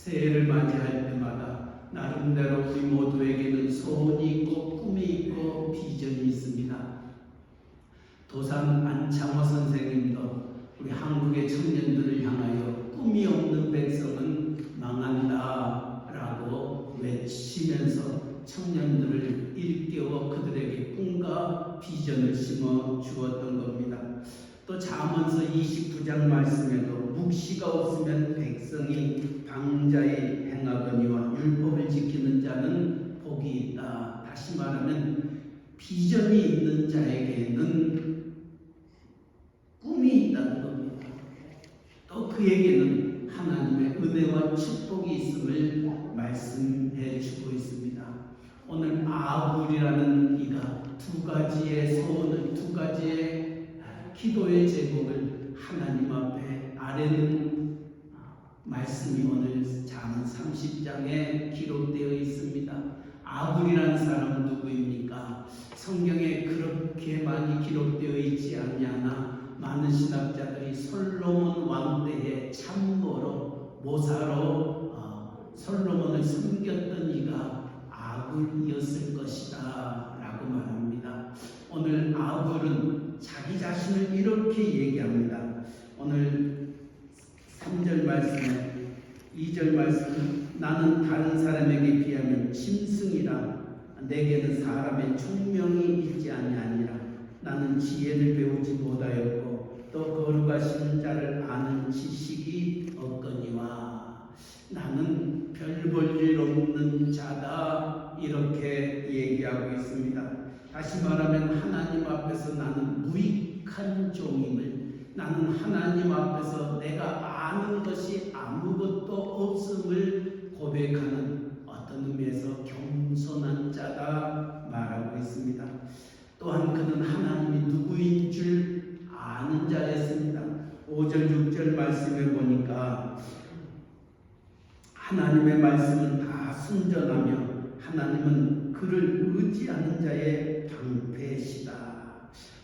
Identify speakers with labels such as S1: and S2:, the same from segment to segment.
S1: 새해를 맞이할 때마다 나름대로 우리 모두에게는 소원이 있고 꿈이 있고 비전이 있습니다. 도산 안창호 선생님도 우리 한국의 청년들을 향하여 꿈이 없는 백성은 망한다 라고 외치면서 청년들을 일깨워 그들에게 꿈과 비전을 심어 주었던 겁니다. 또 잠언서 29장 말씀에도 묵시가 없으면 백성이 방자히 행하거니와 율법을 지키는 자는 복이 있다. 다시 말하면 비전이 있는 자에게는 꿈이 있다는 겁니다. 또 그에게는 하나님의 은혜와 축복이 있음을 말씀해 주고 있습니다. 오늘 아굴이라는 이가 두 가지의 소원을, 두 가지의 기도의 제목을 하나님 앞에 아뢰는 말씀이 오늘 잠언 30장에 기록되어 있습니다. 아굴이라는 사람은 누구입니까? 성경에 그렇게 많이 기록되어 있지 않냐나 많은 신학자들이 솔로몬 왕 때에 참모로 모사로 솔로몬을 섬겼던 이가 아굴이었을 것이다 라고 말합니다. 오늘 아굴은 자기 자신을 이렇게 얘기합니다. 오늘 3절 말씀에 2절 말씀, 나는 다른 사람에게 비하면 짐승이라 내게는 사람의 총명이 있지 아니하니라. 나는 지혜를 배우지 못하였고 또 거룩하신 자를 아는 지식이 없거니와 나는 별 볼 일 없는 자다 이렇게 얘기하고 있습니다. 다시 말하면 하나님 앞에서 나는 무익한 종임을, 나는 하나님 앞에서 내가 아는 것이 아무것도 없음을 고백하는 어떤 의미에서 겸손한 자다 말하고 있습니다. 또한 그는 하나님이 누구인 줄 아는 자였습니다. 5절 6절 말씀에 보니까 하나님의 말씀은 다 순전하며 하나님은 그를 의지하는 자의 방패시다.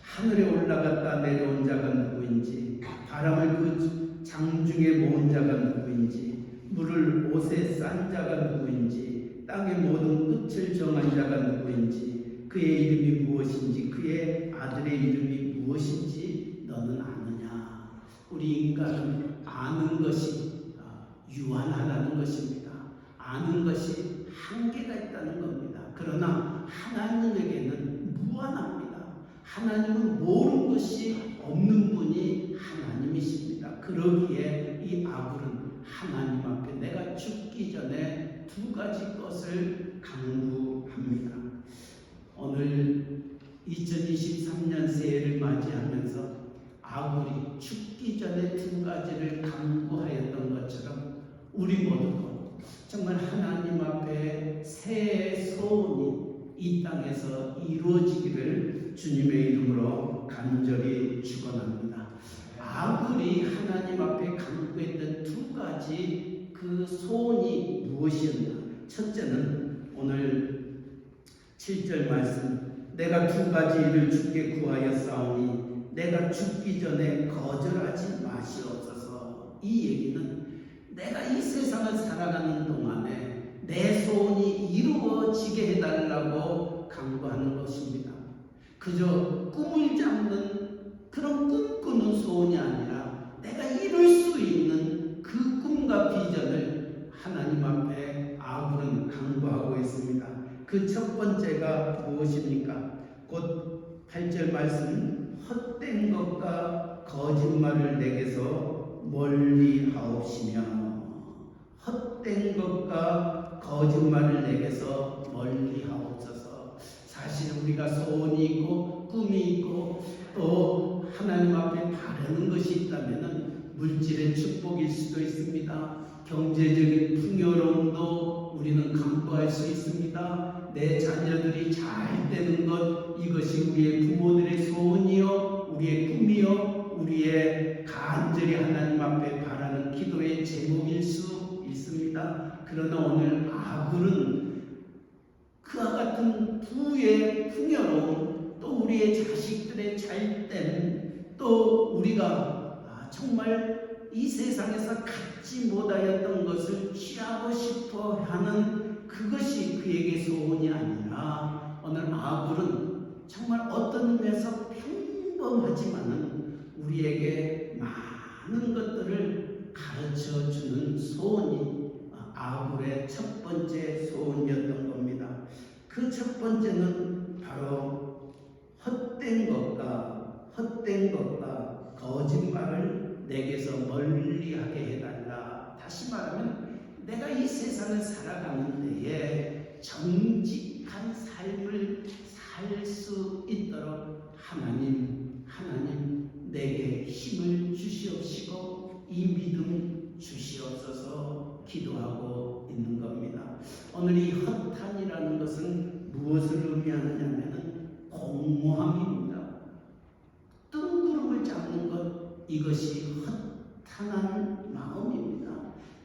S1: 하늘에 올라갔다 내려온 자가 누구인지, 바람을 그 장중에 모은 자가 누구인지, 물을 옷에 싼 자가 누구인지, 땅의 모든 끝을 정한 자가 누구인지, 그의 이름이 무엇인지, 그의 아들의 이름이 무엇인지 너는 아느냐. 우리 인간은 아는 것이 유한하다는 것입니다. 아는 것이 한계가 있다는 겁니다. 그러나 하나님에게는 무한합니다. 하나님은 모르는 것이 없는 분이 하나님이십니다. 그러기에 이 아굴은 하나님 앞에 내가 죽기 전에 두 가지 것을 강구합니다. 오늘 2023년 새해를 맞이하면서 아굴이 죽기 전에 두 가지를 강구하였던 것처럼 우리 모두도 정말 하나님 앞에 새해 소원이 이 땅에서 이루어지기를 주님의 이름으로 간절히 축원합니다. 아굴이 하나님 앞에 강구했던 두 가지 그 소원이 무엇이었나? 첫째는 오늘 7절 말씀, 내가 두 가지 일을 주께 구하였사오니 내가 죽기 전에 거절하지 마시옵소서. 이 얘기는 내가 이 세상을 살아가는 동안에 내 소원이 이루어지게 해달라고 강구하는 것입니다. 그저 꿈을 잡는 그런 꿈꾸는 소원이 아니라 내가 이룰 수 있는 그 꿈과 비전을 하나님 앞에 아굴은 강구하고 있습니다. 그 첫 번째가 무엇입니까? 곧 8절 말씀, 헛된 것과 거짓말을 내게서 멀리 하옵시며, 헛된 것과 거짓말을 내게서 멀리 하옵소서. 사실 우리가 소원이 있고 꿈이 있고 또 하나님 앞에 바라는 것이 있다면 물질의 축복일 수도 있습니다. 경제적인 풍요로움도 우리는 강구할 수 있습니다. 내 자녀들이 잘 되는 것, 이것이 우리의 부모들의 소원이요, 우리의 꿈이요, 우리의 간절히 하나님 앞에 바라는 기도의 제목일 수 있습니다. 그러나 오늘 아굴은 그와 같은 부의 풍요로움, 또 우리의 자식들의 잘됨, 또 우리가 정말 이 세상에서 갖지 못하였던 것을 취하고 하는 그것이 그에게 소원이 아니라 오늘 아굴은 정말 어떤 의미에서 평범하지만은 우리에게 많은 것들을 가르쳐 주는 소원이 아굴의 첫 번째 소원이었던 겁니다. 그 첫 번째는 바로 헛된 것과 거짓말을 내게서 멀리하게 해달라. 다시 말하면 내가 이 세상을 살아가는 데에 정직한 삶을 살 수 있도록 하나님 내게 힘을 주시옵시고 이 믿음 주시옵소서 기도하고 있는 겁니다. 오늘 이 허탄이라는 것은 무엇을 의미하느냐면 공모함입니다. 뜬구름을 잡는 것, 이것이 허탄한 마음입니다.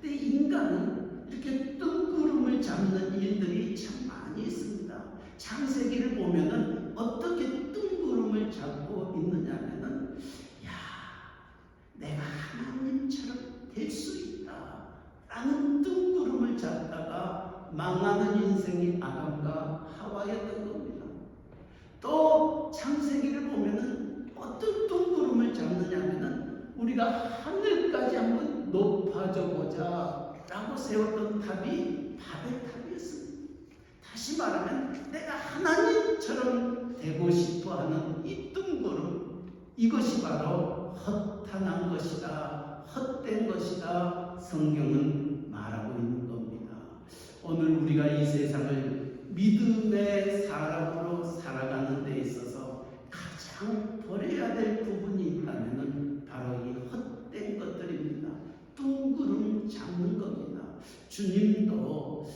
S1: 근데 인간은 이렇게 뜬구름을 잡는 일들이 참 많이 있습니다. 창세기를 보면은 어떻게 뜬구름을 잡고 있느냐면은 내가 하나님처럼 될 수 있다 라는 뜬구름을 잡다가 망하는 인생이 아담과 하와였던 겁니다. 또 창세기를 보면은 어떤 뜬구름을 잡느냐면은 우리가 하늘까지 한번 높아져 보자 라고 세웠던 탑이 바벨탑이었습니다. 다시 말하면 내가 하나님처럼 되고 싶어하는 이 뜬구름, 이것이 바로 허탄한 것이다, 헛된 것이다 성경은 말하고 있는 겁니다. 오늘 우리가 이 세상을 믿음의 사람으로 살아가는 데 있어서 가장 버려야 될 부분이 있다면 바로 이 헛된 것들입니다. 뜬구름 잡는 겁니다. 주님도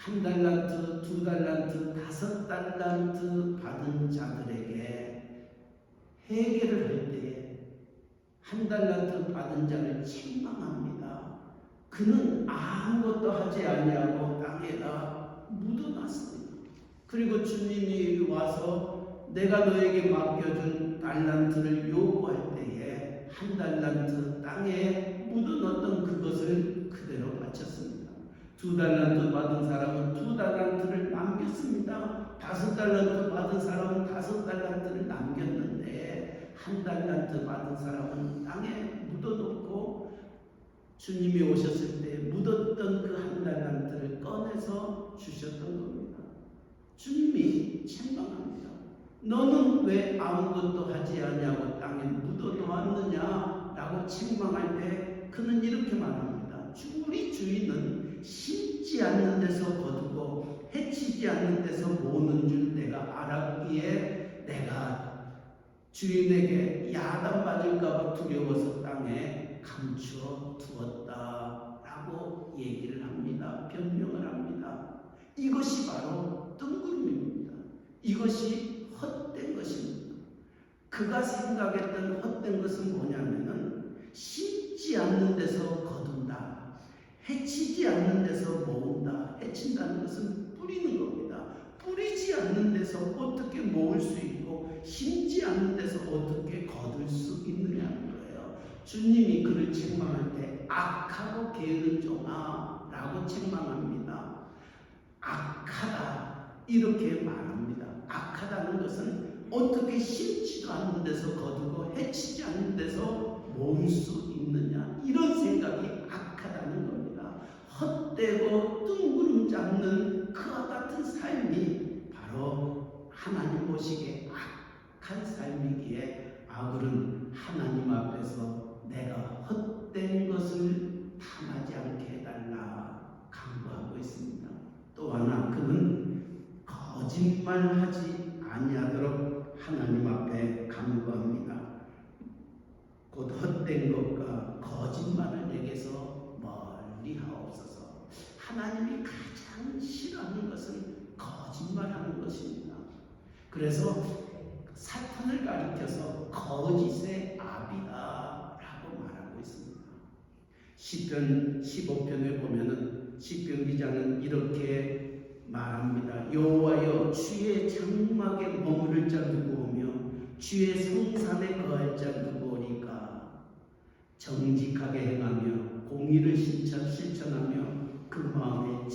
S1: 1달란트, 2달란트, 5달란트 받은 자들에게 회개를 할 때에 1달란트 받은 자를 책망합니다. 그는 아무것도 하지 아니하고 땅에다 묻어놨습니다. 그리고 주님이 와서 내가 너에게 맡겨준 달란트를 요구할 때에 1달란트 땅에 묻어놨던 그것을 그대로 바쳤습니다. 2달란트 받은 사람은 2달란트를 남겼습니다. 5달란트 받은 사람은 5달란트를 남겼는데 1달란트 받은 사람은 땅에 묻어놓고 주님이 오셨을 때 묻었던 그 1달란트를 꺼내서 주셨던 겁니다. 주님이 책망합니다. 너는 왜 아무것도 하지 않냐고 땅에 묻어놓았느냐 라고 책망할 때 그는 이렇게 말합니다. 우리 주인은 심지 않는 데서 거두고 해치지 않는 데서 모는 줄 내가 알았기에 내가 주인에게 야단 맞을까봐 두려워서 땅에 감추어 두었다 라고 얘기를 합니다. 변명을 합니다. 이것이 바로 뜬구름입니다. 이것이 헛된 것입니다. 그가 생각했던 헛된 것은 뭐냐면은 심지 않는 데서 거둔다, 해치지 않는 데서 모은다. 해친다는 것은 뿌리는 겁니다. 뿌리지 않는 데서 어떻게 모을 수 있고 심지 않는 데서 어떻게 거둘 수 있느냐는 거예요. 주님이 그를 책망할 때 악하고 게으른 종아 라고 책망합니다. 악하다 이렇게 말합니다. 악하다는 것은 어떻게 심지도 않는 데서 거두고 해치지 않는 데서 모을 수 있느냐, 이런 생각이 악하다는 겁니다. 헛되고 뜬구름 잡는 그와 같은 삶이 바로 하나님 보시기에 악한 삶이기에 아굴은 하나님 앞에서 내가 헛된 것을 탐하지 않게 해달라 간구하고 있습니다. 또 하나 그는 거짓말하지 아니하도록 하나님 앞에 간구합니다. 곧 헛된 것과 거짓말을 내게서 멀리 하옵소서. 하나님이 가장 싫어하는 것은 거짓말하는 것입니다. 그래서 사탄을 가리켜서 거짓의 아비다 라고 말하고 있습니다. 시편 15편에 보면은 시편 기자는 이렇게 말합니다. 여호와여 주의 장막에 머무를 자 누구 오며 주의 성산에 거할 자 누구 오리까. 정직하게 행하며 공의를 실천하며 그 마음에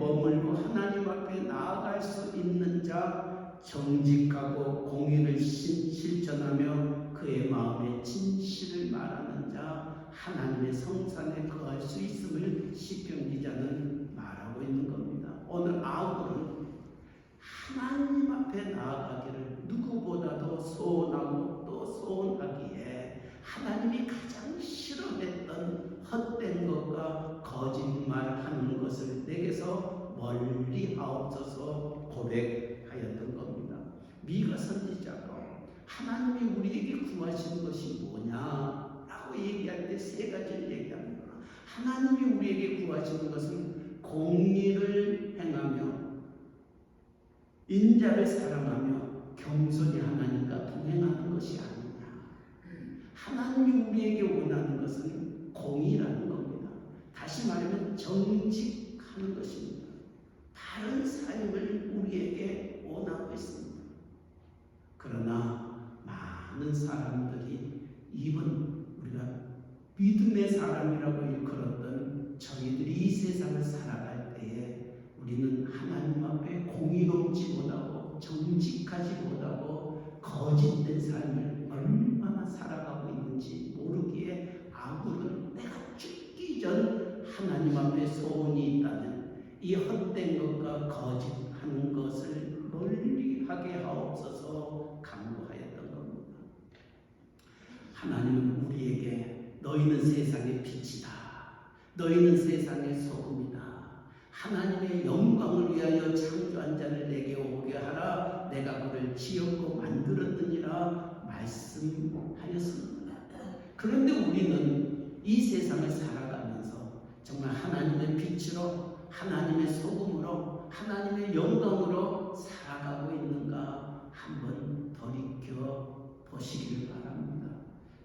S1: 머물고 하나님 앞에 나아갈 수 있는 자, 정직하고 공의를 실천하며 그의 마음에 진실을 말하는 자, 하나님의 성산에 거할 수 있음을 시편 기자는 말하고 있는 겁니다. 오늘 아굴은 하나님 앞에 나아가기를 누구보다도 소원하고 또 소원하기에 하나님이 가장 싫어했던 헛된 것과 거짓말하는 것을 내게서 멀리 하옵소서 고백하였던 겁니다. 미가 선지자가 하나님이 우리에게 구하시는 것이 뭐냐라고 얘기할 때 세 가지를 얘기합니다. 하나님이 우리에게 구하시는 것은 공의를 행하며 인자를 사랑하며 겸손히 하나님과 동행하는 것이 아니냐. 하나님이 우리에게 원하는 것은 공의라는 겁니다. 다시 말하면 정직하는 것입니다. 바른 삶을 우리에게 원하고 있습니다. 그러나 많은 사람들이 이번 우리가 믿음의 사람이라고 일컬었던 저희들이 이 세상을 살아갈 때에 우리는 하나님 앞에 공의롭지 못하고 정직하지 못하고 거짓된 삶을 얼마나 살아가고 있는지 모르기에 아굴은 내가 죽기 전 하나님 앞에 소원이 있다면 이 헛된 것과 거짓하는 것을 멀리 하게 하옵소서 간구하였던 겁니다. 하나님은 우리에게 너희는 세상의 빛이다. 너희는 세상의 소금이다. 하나님의 영광을 위하여 창조한 자를 내게 오게 하라. 내가 그를 지었고 만들었느니라 말씀하였습니다. 그런데 우리는 이 세상을 살아가면서 정말 하나님의 빛으로 하나님의 소금으로 하나님의 영광으로 살아가고 있는가 한번 돌이켜 보시길 바랍니다.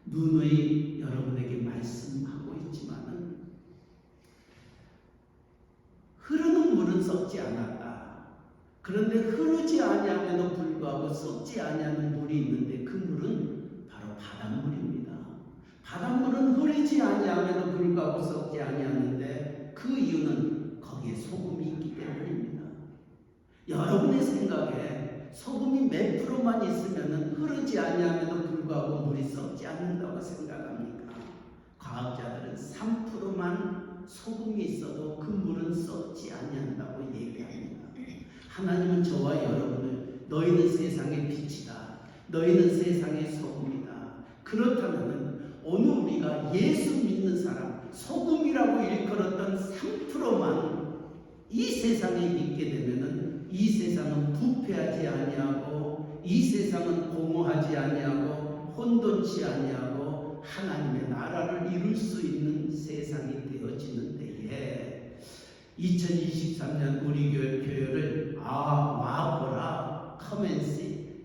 S1: 누누이 여러분에게 말씀하고 있지만은 흐르는 물은 썩지 않았다. 그런데 흐르지 아니함에도 불구하고 썩지 아니하는 물이 있는데 그 물은 바로 바닷물입니다. 바닷물은 흐르지 아니함에도 불구하고 썩지 아니하는데 그 이유는 거기에 소금이 있기 때문입니다. 여러분의 생각에 소금이 몇 프로만 있으면 흐르지 아니함에도 불구하고 물이 썩지 않는다고 생각합니까? 과학자들은 3%만 소금이 있어도 그 물은 썩지 아니한다고 얘기합니다. 하나님은 저와 여러분을 너희는 세상의 빛이다. 너희는 세상의 소금이다. 그렇다면 오늘 우리가 예수 믿는 사람, 소금이라고 일컬었던 3%만 이 세상에 있게 되면은 이 세상은 부패하지 아니하고 이 세상은 공허하지 아니하고 혼돈치 아니하고 하나님의 나라를 이룰 수 있는 세상이 되어지는 데에 2023년 우리 교회 표현을 와보라 커맨시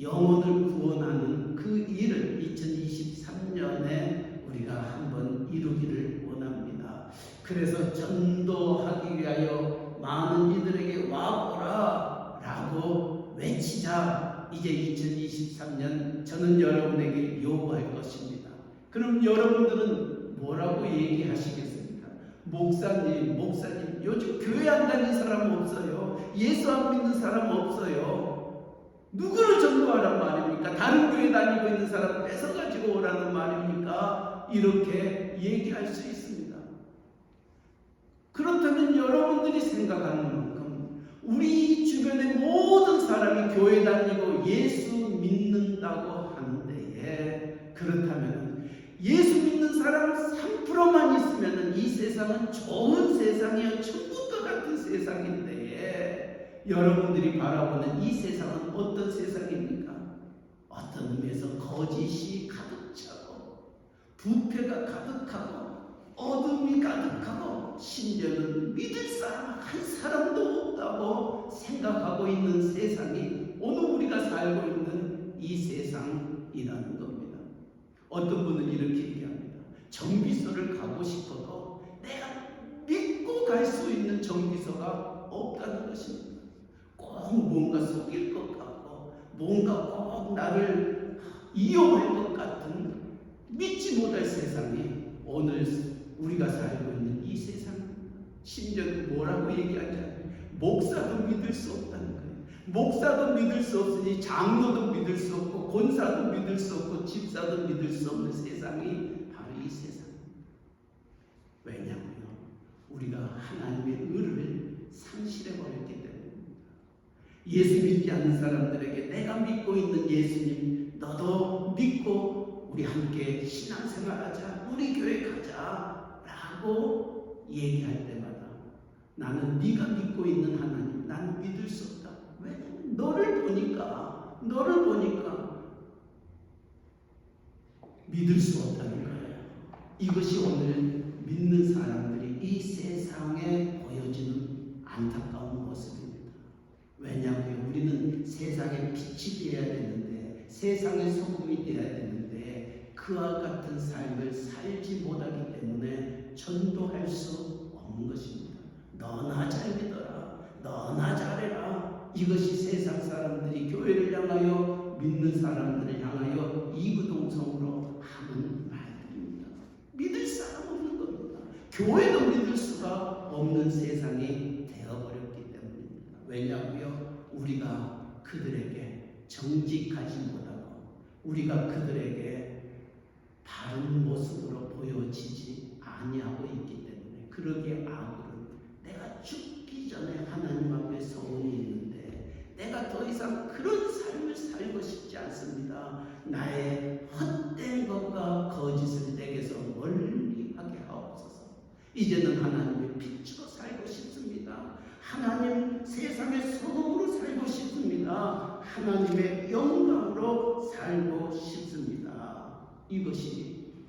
S1: 영혼을 구원하는 그 일을 2023년에 우리가 한번 이루기를 원합니다. 그래서 전도하기 위하여 많은 이들에게 와보라 라고 외치자. 이제 2023년 저는 여러분에게 요구할 것입니다. 그럼 여러분들은 뭐라고 얘기하시겠습니까? 목사님 요즘 교회 안 다니는 사람 없어요. 예수 안 믿는 사람 없어요. 누구를 전도하란 말입니까? 다른 교회 다니고 있는 사람 뺏어가지고 오라는 말입니까? 이렇게 얘기할 수 있습니다. 그렇다면 여러분들이 생각하는 만큼 우리 주변의 모든 사람이 교회 다니고 예수 믿는다고 하는데 그렇다면 예수 믿는 사람 3%만 있으면 이 세상은 좋은 세상이요 천국과 같은 세상인데 여러분들이 바라보는 이 세상은 어떤 세상입니까? 어떤 의미에서 거짓이 가득 차고 부패가 가득하고 어둠이 가득하고 심지어는 믿을 사람 한 사람도 없다고 생각하고 있는 세상이 오늘 우리가 살고 있는 이 세상이라는 겁니다. 어떤 분은 이렇게 얘기합니다. 정비소를 가고 싶어도 내가 믿고 갈 수 있는 정비소가 없다는 것입니다. 꼭 뭔가 속일 것 같고 뭔가 꼭 나를 이용할 것 같은 믿지 못할 세상이 오늘 우리가 살고 있는 이 세상입니다. 심지어는 뭐라고 얘기하지 않아요. 목사도 믿을 수 없다는 거예요. 목사도 믿을 수 없으니 장로도 믿을 수 없고 권사도 믿을 수 없고 집사도 믿을 수 없는 세상이 바로 이 세상입니다. 왜냐고요? 우리가 하나님의 의를 상실해버렸기 때문입니다. 예수 믿지 않는 사람들에게 내가 믿고 있는 예수님 너도 믿고 우리 함께 신앙생활하자, 우리 교회 가자 라고 얘기할 때마다 나는 네가 믿고 있는 하나님 난 믿을 수 없다. 왜냐면 너를 보니까 믿을 수 없다는 거예요. 이것이 오늘 믿는 사람들이 이 세상에 보여지는 안타까운 모습입니다. 왜냐하면 우리는 세상의 빛이 되어야 되는데, 세상의 소금이 되어야 되는데 그와 같은 삶을 살지 못하기 때문에 전도할 수 없는 것입니다. 너나 잘 믿어라, 너나 잘해라. 이것이 세상 사람들이 교회를 향하여, 믿는 사람들을 향하여 이구동성으로 하는 말들입니다. 믿을 사람 없는 겁니다. 교회도 믿을 수가 없는 세상이 되어버렸기 때문입니다. 왜냐하고요, 우리가 그들에게 정직하지 못하고 우리가 그들에게 바른 모습으로 보여지지 아니하고 있기 때문에, 그러기에 아굴은 내가 죽기 전에 하나님 앞에 소원이 있는데 내가 더 이상 그런 삶을 살고 싶지 않습니다. 나의 헛된 것과 거짓을 내게서 멀리 하게 하옵소서. 이제는 하나님의 빛으로 살고 싶습니다. 하나님 세상의 소금으로 살고 싶습니다. 하나님의 영광으로 살고 싶습니다. 이것이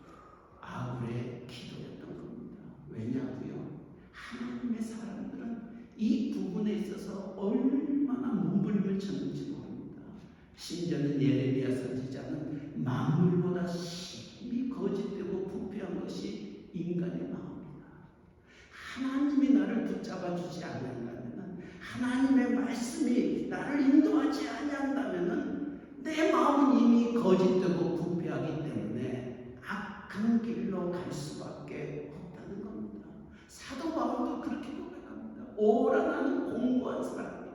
S1: 아굴의 기도였던 겁니다. 왜냐고요? 하나님의 사람들은 이 부분에 있어서 얼마나 몸부림을 쳤는지 모릅니다. 심지어는 예레미야 선지자는 만물보다 심히 거짓되고 부패한 것이 인간의 마음이다. 하나님이 나를 붙잡아 주지 않는다면, 하나님의 말씀이 나를 인도하지 아니한다면 내 마음은 이미 거짓되고 부패하기 때문에 악한 길로 갈 수밖에 없다는 겁니다. 사도 바울도 그렇게 고백합니다. 오라 나는 공고한 사람이다.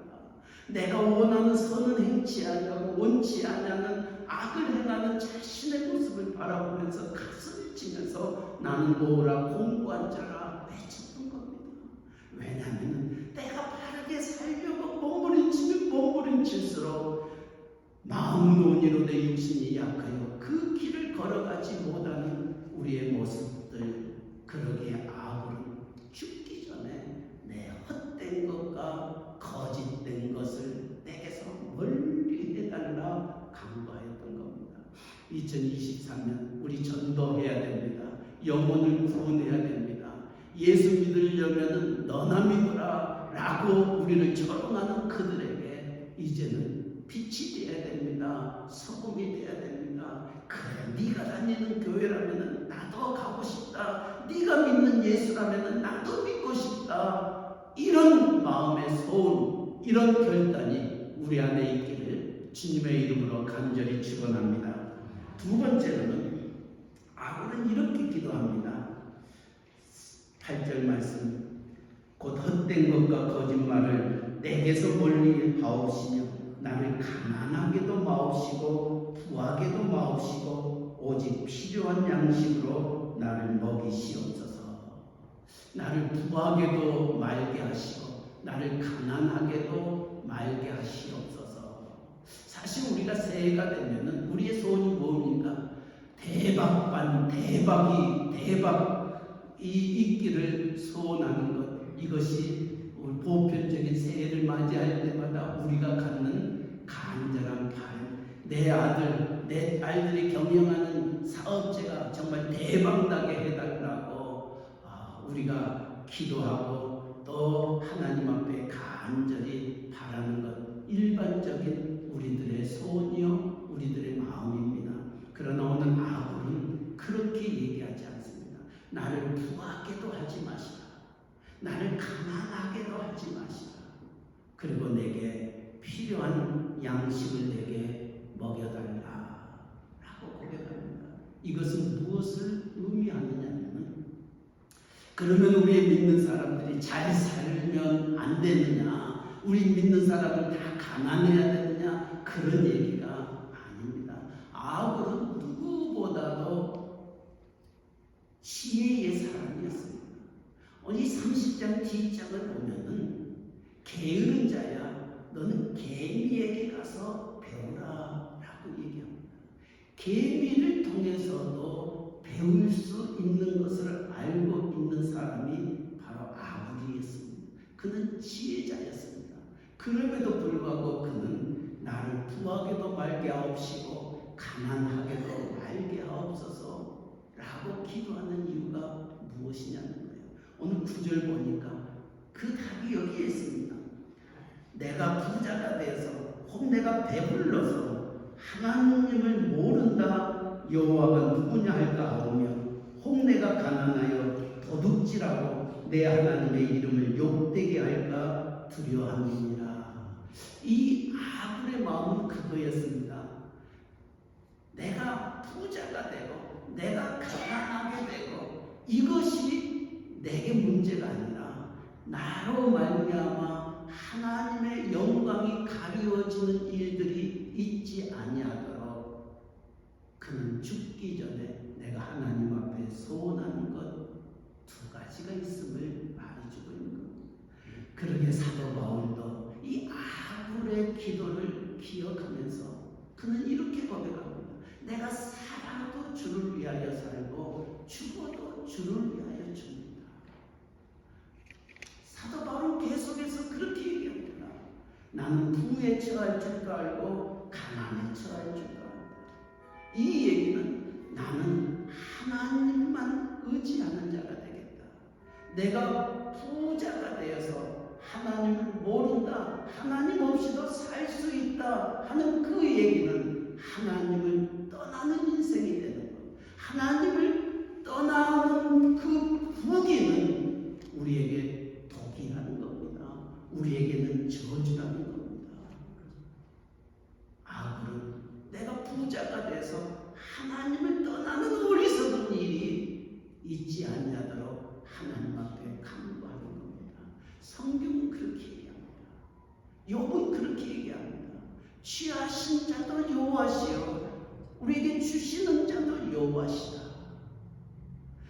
S1: 내가 원하는 선은 행치 아니하고 원치 아니하는 악을 행하는 자신의 모습을 바라보면서 가슴을 치면서 나는 오라 공고한 자라 외쳤던 겁니다. 왜냐하면 내가 바르게 살려고 몸부림치면 몸부림칠수록 마음 논의로 내 육신이 약하여 그 길을 걸어가지 못하는 우리의 모습들, 그러기에 아굴은 죽기 전에 내 헛된 것과 거짓된 것을 내게서 멀리 해달라 간구하였던 겁니다. 2023년 우리 전도해야 됩니다. 영혼을 구원해야 됩니다. 예수 믿으려면 너나 믿어라 라고 우리를 조롱하는 그들에게 이제는 빛이 되어야 됩니다. 소금이 되어야 됩니다. 그래, 네가 다니는 교회라면 나도 가고 싶다. 네가 믿는 예수라면 나도 믿고 싶다. 이런 마음의 소원, 이런 결단이 우리 안에 있기를 주님의 이름으로 간절히 축원합니다. 두 번째로는 아굴은 이렇게 기도합니다. 8절 말씀, 곧 헛된 것과 거짓말을 내게서 멀리 하옵시며 나를 가난하게도 마옵시고 부하게도 마옵시고 오직 필요한 양식으로 나를 먹이시옵소서. 나를 부하게도 말게 하시고 나를 가난하게도 말게 하시옵소서. 사실 우리가 새해가 되면은 우리의 소원이 뭡니까? 대박 이 있기를 소원하는 것, 이것이 보편적인 새해를 맞이할 때마다 우리가 갖는 간절한 바람. 내 아들, 내 딸들이 경영하는 사업체가 정말 대박나게 해달라고 우리가 기도하고 또 하나님 앞에 간절히 바라는 것, 일반적인 우리들의 소원이요, 우리들의 마음입니다. 그러나 오늘 아굴은 그렇게 얘기하지 않습니다. 나를 부하게도 하지 마시라. 나를 가난하게도 하지 마시라. 그리고 내게 필요한 양식을 내게 먹여달라 라고 고백합니다. 이것은 무엇을 의미하느냐면 그러면 우리 믿는 사람들이 잘 살면 안 되느냐? 우리 믿는 사람은 다 가난해야 되느냐? 그런 얘기가 아닙니다. 아합은 누구보다도 지혜의 사람이었습니다. 오늘 30장 뒷장을 보면은 게으른 자야 너는 개미에게 가서 배우라 라고 얘기합니다. 개미를 통해서도 배울 수 있는 것을 알고 있는 사람이 바로 아합이었습니다. 그는 지혜자였습니다. 그럼에도 불구하고 그는 나를 부하게도 말게 하옵시고 가난하게도 말게 하옵소서 라고 기도하는 이유가 무엇이냐는 거예요. 오늘 9절 보니까 그 답이 여기에 있습니다. 내가 부자가 되어서 혹 내가 배불러서 하나님을 모른다 여호와가 누구냐 할까 하오며 혹 내가 가난하여 도둑질하고 내 하나님의 이름을 욕되게 할까 두려워함이니라. 이 아합의 마음은 그거였습니다. 내가 부자가 되고 내가 가난하게 되고 이것이 내게 문제가 아니라 나로 말미암아 하나님의 영광이 가리워지는 일들이 있지 아니하도록 그는 죽기 전에 내가 하나님 앞에 소원하는 것 두 가지가 있음을 말해주고 있는 겁니다. 그러게 사도 바울도 이 아합의 기도를 기억하면서 그는 이렇게 고백합니다. 내가 살아도 주를 위하여 살고 죽어도 주를 위하여 죽는다. 사도 바울은 계속해서 그렇게 얘기합니다. 나는 부에 처할 줄도 알고 가난에 처할 줄도 안다. 이 얘기는 나는 하나님만 의지하는 자가 되겠다. 내가 부자가 되어서 하나님을 모른다. 하나님 없이도 살 수 있다 하는 그 얘기는 하나님을 떠나는 인생이 되는 것. 하나님을 떠나는 그 부기는 우리에게 독이라는 겁니다. 우리에게는 저주라는 겁니다. 아합은 내가 부자가 돼서 하나님을 떠나는 어리석은 일이 있지 않냐도록 하나님 앞에 간구하는 겁니다. 성경은 그렇게 얘기합니다. 욥은 그렇게 얘기합니다. 취하신 자도 여호와시요 우리에게 주시는 자도 여호와시다.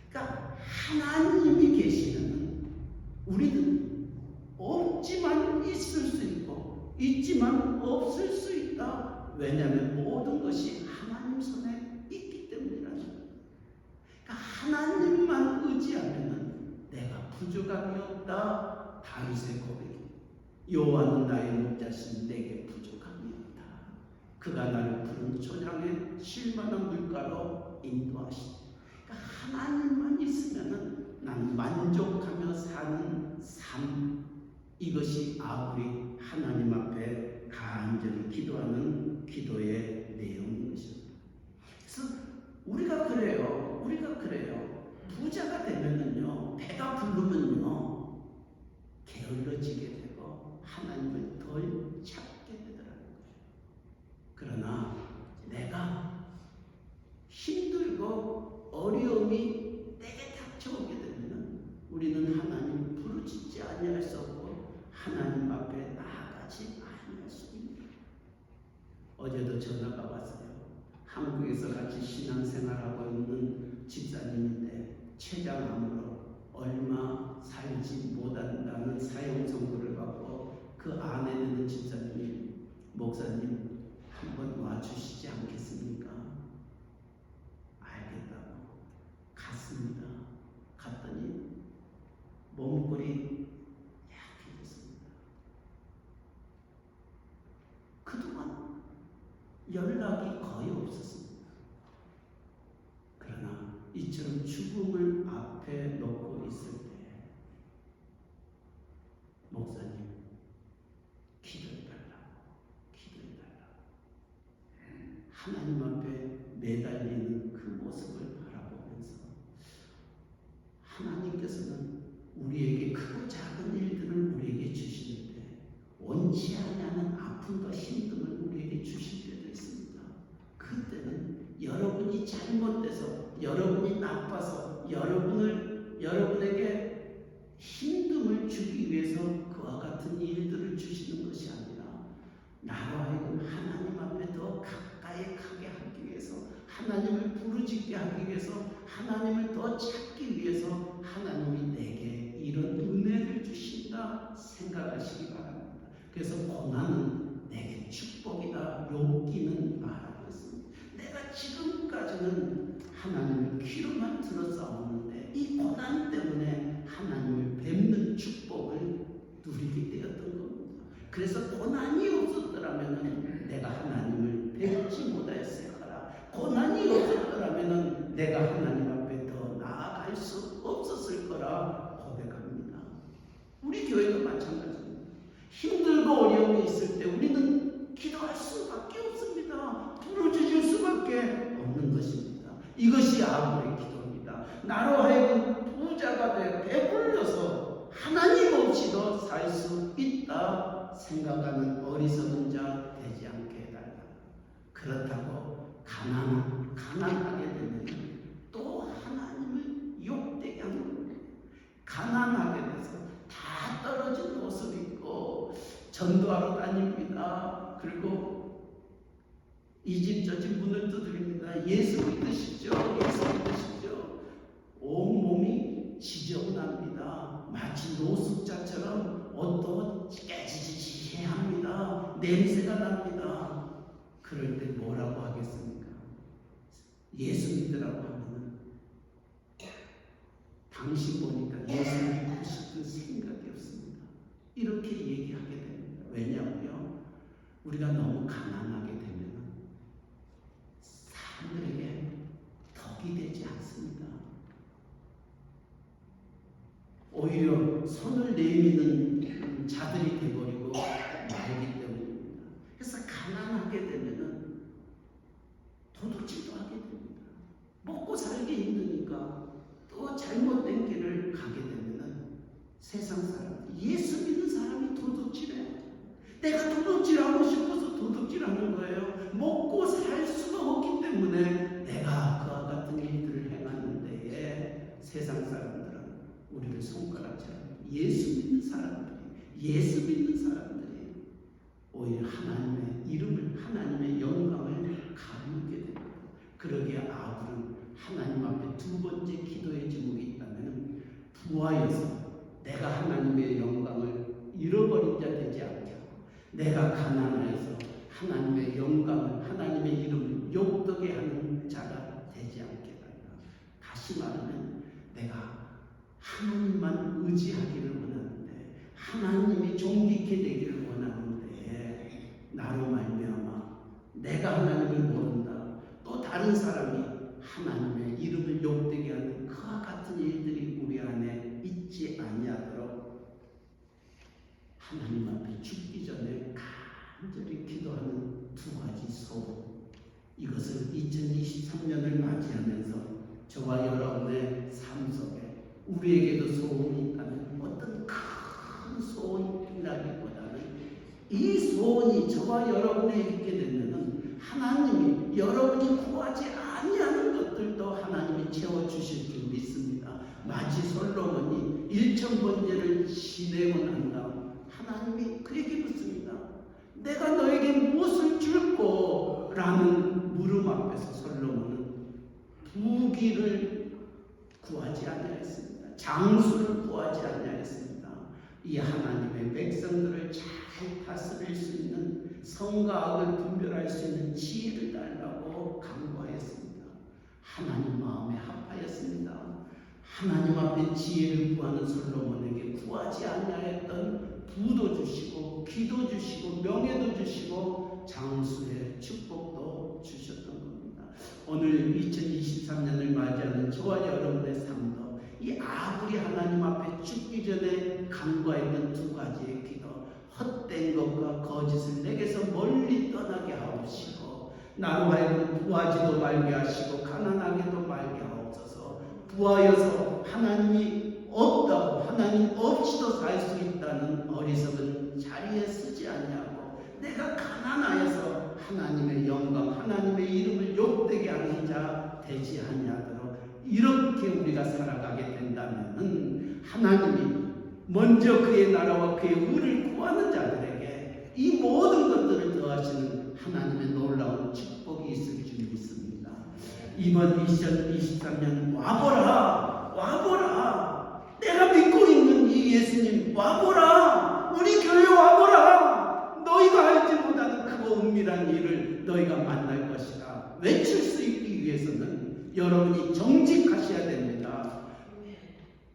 S1: 그러니까 하나님이 계시면 우리는 없지만 있을 수 있고 있지만 없을 수 있다. 왜냐하면 모든 것이 하나님 손에 있기 때문이라는 거예요. 그러니까 하나님만 의지하면 내가 부족함이 없다. 다윗의 고백입니다. 여호와는 나의 목자신 내게 부족함이 없다. 그가 나를 푸른 초장에 쉴만한 물가로 인도하시다. 그러니까 하나님만 있으면 나는 만족하며 사는 삶. 이것이 아합이 하나님 앞에 간절히 기도하는 기도의 내용인 것입니다. 그래서 우리가 그래요. 부자가 되면은요, 배가 부르면요, 게을러지게 되고 하나님을 덜 찾게 되더라는 거예요. 그러나 내가 힘들고 어려움이 내게 닥쳐오게 되면 우리는 하나님 부르짖지 아니할 수 없고 하나님 앞에 나아가지 아니할 수 있습니다. 어제도 전화가 왔어요. 한국에서 같이 신앙생활하고 있는 집사님인데 췌장암으로 얼마 살지 못한다는 사형 선고를 받고 그 안에 있는 집사님이 목사님 한번 와주시지 않겠습니까? 알겠다고 갔습니다. 갔더니 몸골이 약해졌습니다. 그동안 연락이 거의 없었습니다. 그러나 이처럼 죽음을 앞에 놓고 있을 때 목사님 기도해달라고 하나님 앞에 매달리는 그 모습을 바라보면서 하나님께서는 우리에게 크고 작은 일들을 우리에게 주시는데 원치 않는 아픔과 힘듦을 우리에게 주실 때도 있습니다. 그때는 여러분이 잘못돼서 여러분이 나빠서 여러분에게 것이다 고백합니다. 우리 교회도 마찬가지입니다. 힘들고 어려움이 있을 때 우리는 기도할 수밖에 없습니다. 부르짖을 수밖에 없는 것입니다. 이것이 아브의 기도입니다. 나로 하여금 부자가 되어 배불러서 하나님 없이도 살 수 있다 생각하는 어리석은 자 되지 않게 해달라. 그렇다고 가난하게 되면 또 하나님을 욕되게 하는 거예요. 가난하게 돼서 다 떨어진 옷을 입고 전도하러 다닙니다. 그리고 이 집 저 집 문을 두드립니다. 예수 믿으시죠? 예수 믿으시죠? 온몸이 지저분합니다. 마치 노숙자처럼 옷도 깨지지지합니다. 냄새가 납니다. 그럴 때 뭐라고 하겠습니까? 예수 믿으라고 하면은 당신 보니까 예수 믿고 싶은 생각이 없습니다. 이렇게 얘기하게 됩니다. 왜냐고요? 우리가 너무 가난하게 되면 사람들에게 덕이 되지 않습니다. 오히려 손을 내미는 자들이 되어버리고 말기 때문입니다. 그래서 가난하게 되면은 도둑질도 하게 됩니다. 먹고 살기 힘드니까 또 잘못된 길을 가게 되면은 세상 사람, 예수 믿는 사람이 도둑질해요. 내가 도둑질하고 싶어서 도둑질하는 거예요. 먹고 살 수가 없기 때문에 내가 그와 같은 일들을 행하는 데에 세상 사람들은 우리를 손가락질합니다. 예수 믿는 사람들이 오히려 하나님의 이름을, 하나님의 영광을 가리게 됩니다. 그러기에 아브는 하나님 앞에 두 번째 기도의 제목이 있다면 부하여서 내가 하나님의 영광을 잃어버린 자 되지 않게 하고 내가 가난하여서 하나님의 영광을, 하나님의 이름을 욕되게 하는 자가 되지 않게 하라. 다시 말하면 내가 하나님만 의지하기를 원하는데, 하나님이 존귀케 되기를 원하는데, 나로 말미암아 내가 하나님을 모른다, 또 다른 사람이 하나님의 이름을 욕되게 하는 그와 같은 일들이 우리 안에 있지 아니하도록 하나님 앞에 죽기 전에 간절히 기도하는 두 가지 소원, 이것을 2023년을 맞이하면서 저와 여러분의 삶 속에 우리에게도 소원이 있다면 어떤 큰 소원이라기보다는 이 소원이 저와 여러분에게 있게 되면 하나님이 여러분이 구하지 아니하는 것들도 하나님이 채워주실 줄 믿습니다. 마치 솔로몬이 1000번제를 지내고 난 다음 하나님이 그에게 묻습니다. 내가 너에게 무엇을 줄꼬? 라는 물음 앞에서 솔로몬은 부귀를 구하지 아니하였습니다. 장수를 구하지 아니하였습니다. 이 하나님의 백성들을 잘 다스릴 수 있는, 성과 악을 분별할 수 있는 지혜를 달라고 간구하였습니다. 하나님 마음에 합하였습니다. 하나님 앞에 지혜를 구하는 솔로몬에게 구하지 아니하였던 부도 주시고 기도 주시고 명예도 주시고 장수의 축복도 주셨던 겁니다. 오늘 2023년을 맞이하는 저와 여러분의 삶도 이 아브이 하나님 앞에 죽기 전에 간구했던 두 가지의 기도, 헛된 것과 거짓을 내게서 멀리 떠나게 하옵시고 나로 하여금 구하지도 말게 하시고 가난하게도 말게 하옵소서. 구하여서 하나님이 없다고, 하나님 없이도 살 수 있다는 어리석은 자리에 쓰지 아니하고 내가 가난하여서 하나님의 영광, 하나님의 이름을 욕되게 하는 자 되지 아니하도록 이렇게 우리가 살아가게 된다면 하나님이 먼저 그의 나라와 그의 의를 구하는 자들에게 이 모든 것들을 더하시는 하나님의 놀라운 축복이 있을 줄 믿습니다. 이번 2023년 와보라, 와보라. 내가 믿고 있는 이 예수님 와보라. 우리 교회 와보라. 너희가 알지 못하는 크고 은밀한 일을 너희가 만날 것이다. 외칠 수 있기 위해서는 여러분이 정직하셔야 됩니다.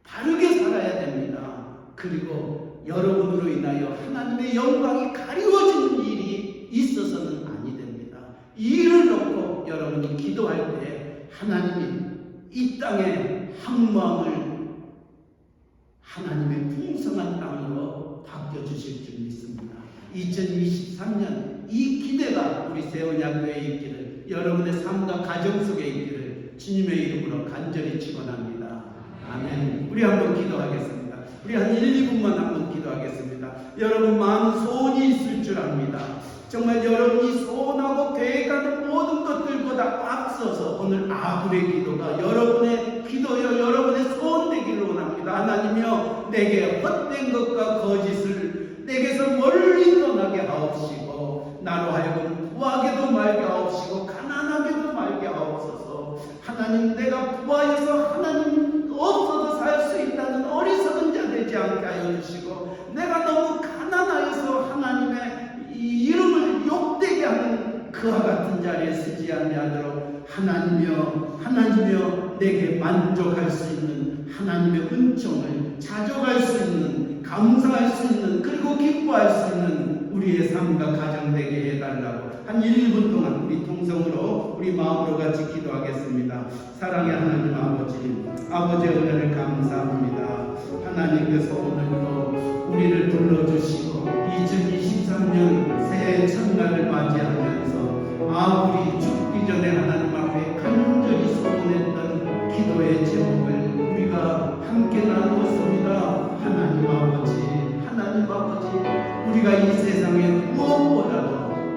S1: 바르게 살아야 됩니다. 그리고 여러분으로 인하여 하나님의 영광이 가리워지는 일이 있어서는 아니 됩니다. 이 일을 놓고 여러분이 기도할 때 하나님이 이 땅에 한 마음을 하나님의 풍성한 땅으로 바뀌어주실 줄 믿습니다. 2023년 이 기대가 우리 세원야교회에 있기를, 여러분의 삶과 가정 속에 있기를 주님의 이름으로 간절히 축원합니다. 아멘. 우리 한번 기도하겠습니다. 우리 한 1, 2분만 한번 기도하겠습니다. 여러분 많은 소원이 있을 줄 압니다. 정말 여러분이 소원하고 계획하는 모든 것들보다 앞서서 오늘 아굴의 기도가 여러분의 기도여 여러분의 소원 되기를 원합니다. 하나님이여, 내게 헛된 것과 거짓을 내게서 멀리 떠나게 하옵시고, 나로 하여금 부하게도 말게 하옵시고 가난하게도 말게 하옵소서. 하나님, 내가 부하여서 하나님 없어도 살 수 있다는 어리석은 자 되지 않게 하여 주시고, 내가 너무 가난하여서 하나님의 이 이름을 욕되게 하는 그와 같은 자리에 쓰지 아니하도록 하나님이여 내게 만족할 수 있는 하나님의 은총을 자족할 수 있는, 감사할 수 있는, 그리고 기뻐할 수 있는 우리의 삶과 가정 되게 해달라고 한 1분 동안 우리 통성으로 우리 마음으로 같이 기도하겠습니다. 사랑의 하나님 아버지, 아버지의 은혜를 감사합니다. 하나님께서 오늘도 우리를 불러주시고 2023년 새해 첫날을 맞이하면서 아무리 죽기 전에 하나님 앞에 간절히 소원했던 기도의 제목을 우리가 함께 나누었습니다. 하나님 아버지, 우리가 이 세상에 무엇보다도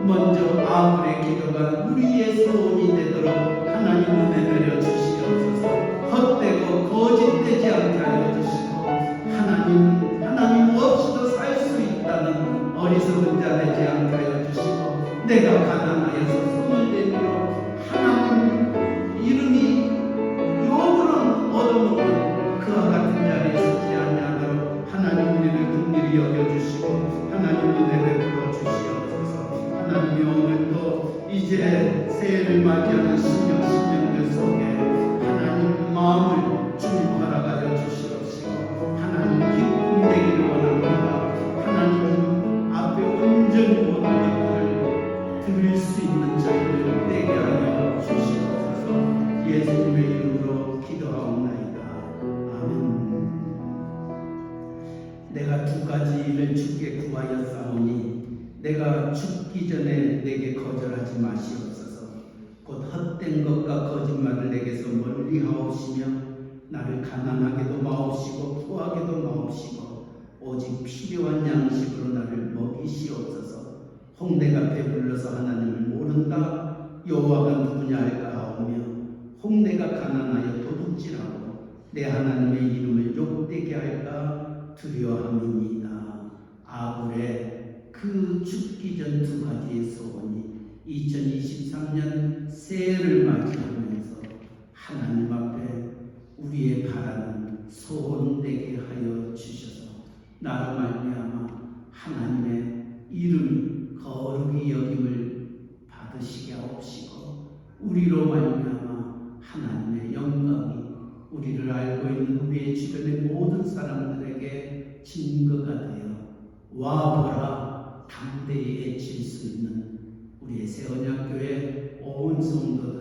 S1: 먼저 아무의 기도가 우리의 소원이 되도록 하나님 은혜 내려 주시옵소서. 헛되고 거짓되지 않게 하여 주시고, 하나님 없이도 살 수 있다는 어리석은 자 되지 않게 하여 주시고, 내가 가난하여서 손을 내밀어 하나님 이름이 욕으로 얻어먹는 그와 같은 자리에 서지 아니하도록 하나님 우리를 긍휼히 여겨주시고 하나님 은혜 베풀어 주시옵소서. 하나님이 오늘도 이제 새해를 맞이하는 신년들 속에 하나님 마음을 주님 허락하여 주시옵시고 하나님 기쁨 되기를 원합니다. 하나님 앞에 온전히 모든 것들을 드릴 수 있는 자유를 되게 하여 주시옵소서. 예수님의 이름으로 기도하옵나이다. 아멘. 내가 두 가지 일을 주께 구하였사오니 내가 죽기 전에 내게 거절하지 마시옵소서. 곧 헛된 것과 거짓말을 내게서 멀리 하옵시며 나를 가난하게도 마옵시고 부하게도 마옵시고 오직 필요한 양식으로 나를 먹이시옵소서. 홍내가 배불러서 하나님을 모른다 여호와가 누구냐 할까 하오며 홍내가 가난하여 도둑질하고 내 하나님의 이름을 욕되게 할까 두려워함이니이다. 아굴의 그 죽기 전 두 가지의 소원이 2023년 새해를 맞이하면서 하나님 앞에 우리의 바라는 소원 되게 하여 주셔서 나로 말미암아 하나님의 이름이 거룩히 여김을 받으시게 하옵시고, 우리로 말미암아 하나님의 영광이 우리를 알고 있는 우리의 주변의 모든 사람들에게 증거가 되어 와보라 담대히 외칠 수 있는 우리의 세원야교회 온 성도들